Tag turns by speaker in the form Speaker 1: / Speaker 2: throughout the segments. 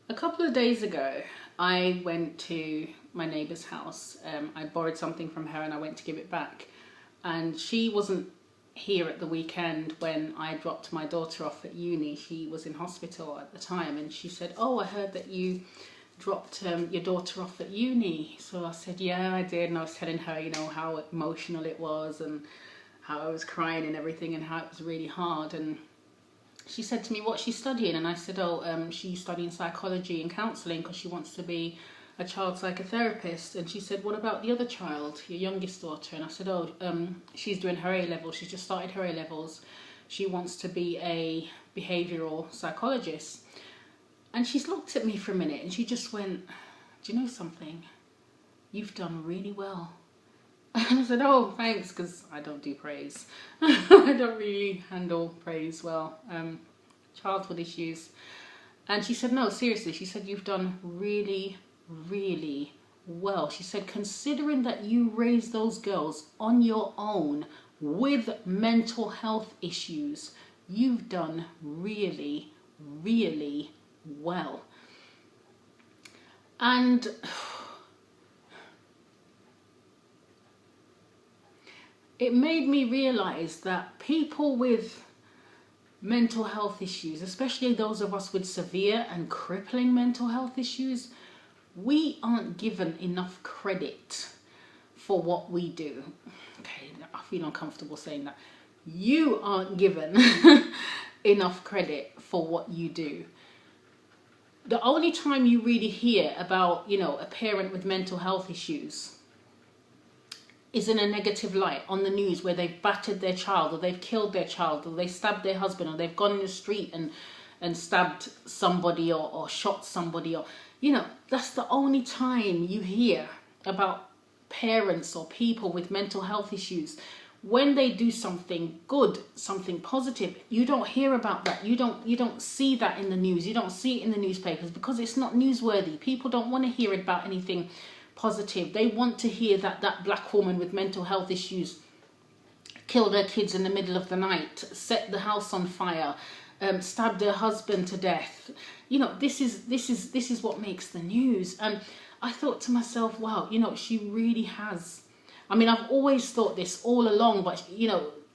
Speaker 1: A couple of days ago, I went to my neighbour's house. I borrowed something from her and I went to give it back. And she wasn't here at the weekend when I dropped my daughter off at uni. She was in hospital at the time, and she said, "Oh, I heard that you dropped your daughter off at uni." So I said, "Yeah, I did." And I was telling her, how emotional it was and how I was crying and everything and how it was really hard. And she said to me, "What's she studying?" And I said, she's studying psychology and counselling because she wants to be a child psychotherapist. And she said, "What about the other child, your youngest daughter?" And I said, she's doing her A-levels. She's just started her A-levels. She wants to be a behavioural psychologist." And she's looked at me for a minute and she just went, "Do you know something? You've done really well." And I said, "Oh, thanks," because I don't do praise. I don't really handle praise well. Childhood issues. And she said, "No, seriously," she said, "You've done really, really well." She said, "Considering that you raised those girls on your own with mental health issues, you've done really, really well." And it made me realize that people with mental health issues, especially those of us with severe and crippling mental health issues, we aren't given enough credit for what we do. Okay, I feel uncomfortable saying that. You aren't given enough credit for what you do. The only time you really hear about, a parent with mental health issues is in a negative light on the news, where they've battered their child or they've killed their child or they stabbed their husband or they've gone in the street and stabbed somebody or shot somebody, or that's the only time you hear about parents or people with mental health issues. When they do something good, something positive, you don't hear about that. You don't see that in the news. You don't see it in the newspapers because it's not newsworthy. People don't want to hear about anything positive. They want to hear that that black woman with mental health issues killed her kids in the middle of the night, set the house on fire, stabbed her husband to death. This is what makes the news. And I thought to myself, wow, she really has. I mean, I've always thought this all along, but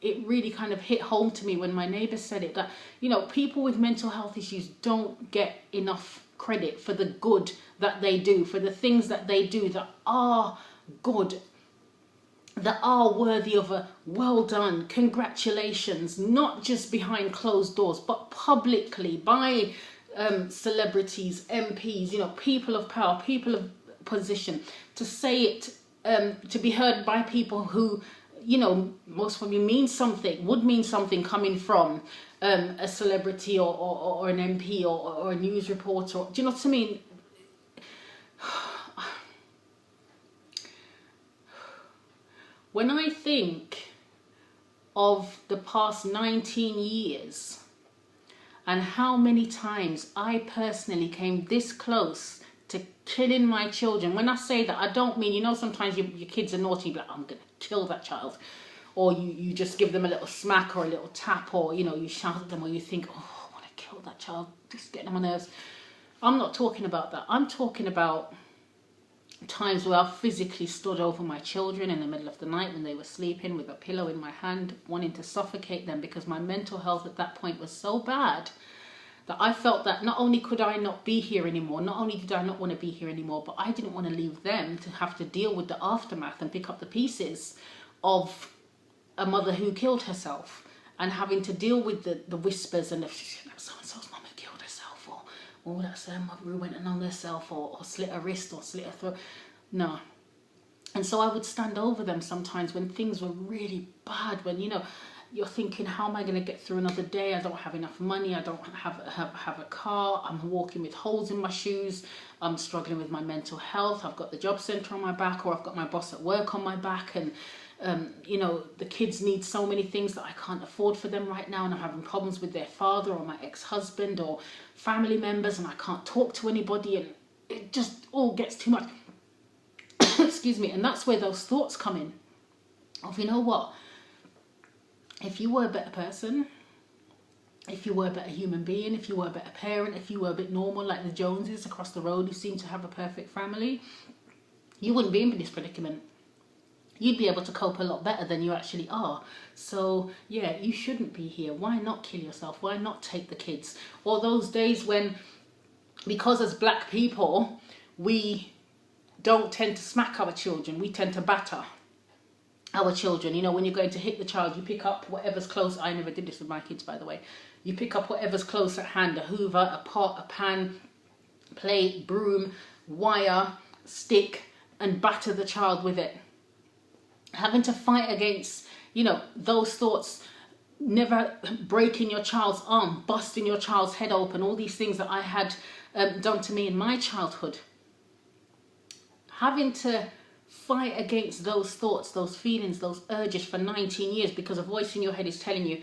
Speaker 1: it really kind of hit home to me when my neighbour said it, that people with mental health issues don't get enough credit for the good that they do, for the things that they do that are good, that are worthy of a well done, congratulations, not just behind closed doors, but publicly by celebrities, MPs, people of power, people of position, to say it, to be heard by people who, most probably would mean something coming from a celebrity or an MP or a news reporter. Do you know what I mean? When I think of the past 19 years and how many times I personally came this close to killing my children. When I say that, I don't mean, sometimes your kids are naughty, but I'm going to kill that child. Or you just give them a little smack or a little tap, or, you shout at them, or you think, oh, I want to kill that child, just getting on my nerves. I'm not talking about that. I'm talking about times where I physically stood over my children in the middle of the night when they were sleeping with a pillow in my hand, wanting to suffocate them, because my mental health at that point was so bad that I felt that not only could I not be here anymore, not only did I not want to be here anymore, but I didn't want to leave them to have to deal with the aftermath and pick up the pieces of a mother who killed herself, and having to deal with the whispers and so-and-so's mum who killed herself, or that's her mother who went and hung herself, or slit her wrist or slit her throat. No. And so I would stand over them sometimes when things were really bad, when, you're thinking, how am I going to get through another day? I don't have enough money. I don't have a car. I'm walking with holes in my shoes. I'm struggling with my mental health. I've got the job centre on my back, or I've got my boss at work on my back. And, the kids need so many things that I can't afford for them right now. And I'm having problems with their father or my ex-husband or family members, and I can't talk to anybody. And it just all gets too much. Excuse me. And that's where those thoughts come in of, you know what? If you were a better person, if you were a better human being, if you were a better parent, if you were a bit normal like the Joneses across the road who seem to have a perfect family, you wouldn't be in this predicament. You'd be able to cope a lot better than you actually are. So yeah, you shouldn't be here. Why not kill yourself? Why not take the kids? Or those days when, because as black people, we don't tend to smack our children, we tend to batter our children. You know, when you're going to hit the child, you pick up whatever's close. I never did this with my kids, by the way. You pick up whatever's close at hand, a hoover, a pot, a pan, plate, broom, wire, stick, and batter the child with it. Having to fight against, you know, those thoughts, never breaking your child's arm, busting your child's head open, all these things that I had done to me in my childhood. Having to fight against those thoughts, those feelings, those urges for 19 years because a voice in your head is telling you,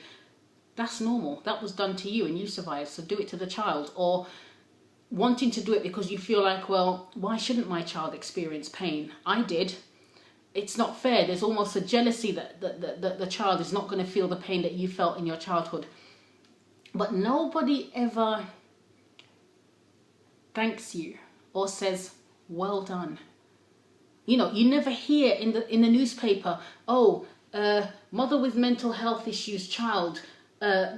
Speaker 1: that's normal, that was done to you and you survived, so do it to the child. Or wanting to do it because you feel like, well, why shouldn't my child experience pain? I did. It's not fair. There's almost a jealousy that the child is not going to feel the pain that you felt in your childhood. But nobody ever thanks you or says, well done. You know, you never hear in the newspaper, oh, mother with mental health issues child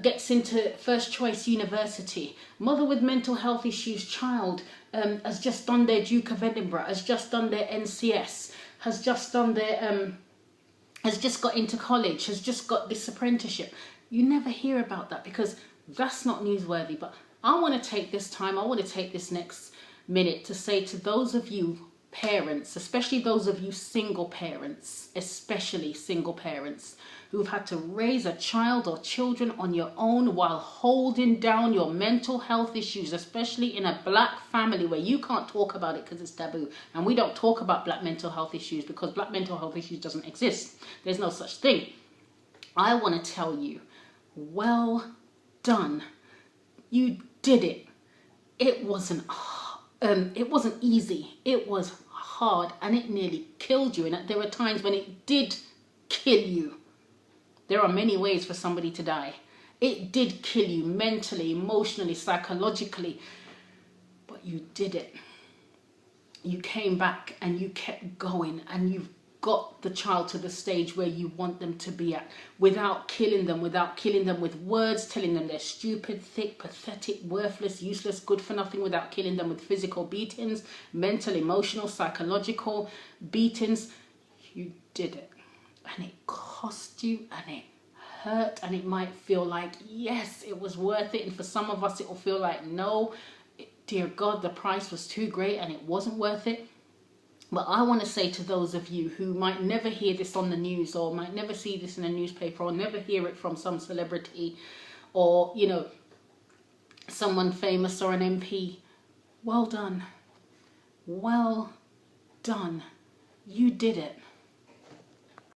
Speaker 1: gets into first choice university. Mother with mental health issues child has just done their Duke of Edinburgh, has just done their NCS, has just done their, has just got into college, has just got this apprenticeship. You never hear about that because that's not newsworthy. But I want to take this time, I want to take this next minute to say to those of you parents, especially those of you single parents, especially single parents who've had to raise a child or children on your own while holding down your mental health issues, especially in a black family where you can't talk about it because it's taboo. And we don't talk about black mental health issues because black mental health issues doesn't exist. There's no such thing. I want to tell you, well done. You did it. It wasn't easy. It was hard and it nearly killed you. And there were times when it did kill you. There are many ways for somebody to die. It did kill you mentally, emotionally, psychologically, but you did it. You came back and you kept going and you've got the child to the stage where you want them to be at without killing them with words, telling them they're stupid, thick, pathetic, worthless, useless, good for nothing, without killing them with physical beatings, mental, emotional, psychological beatings. You did it. And it cost you and it hurt and it might feel like, yes, it was worth it. And for some of us, it will feel like, no, dear God, the price was too great and it wasn't worth it. But I want to say to those of you who might never hear this on the news or might never see this in a newspaper or never hear it from some celebrity or, you know, someone famous or an MP, well done. Well done. You did it.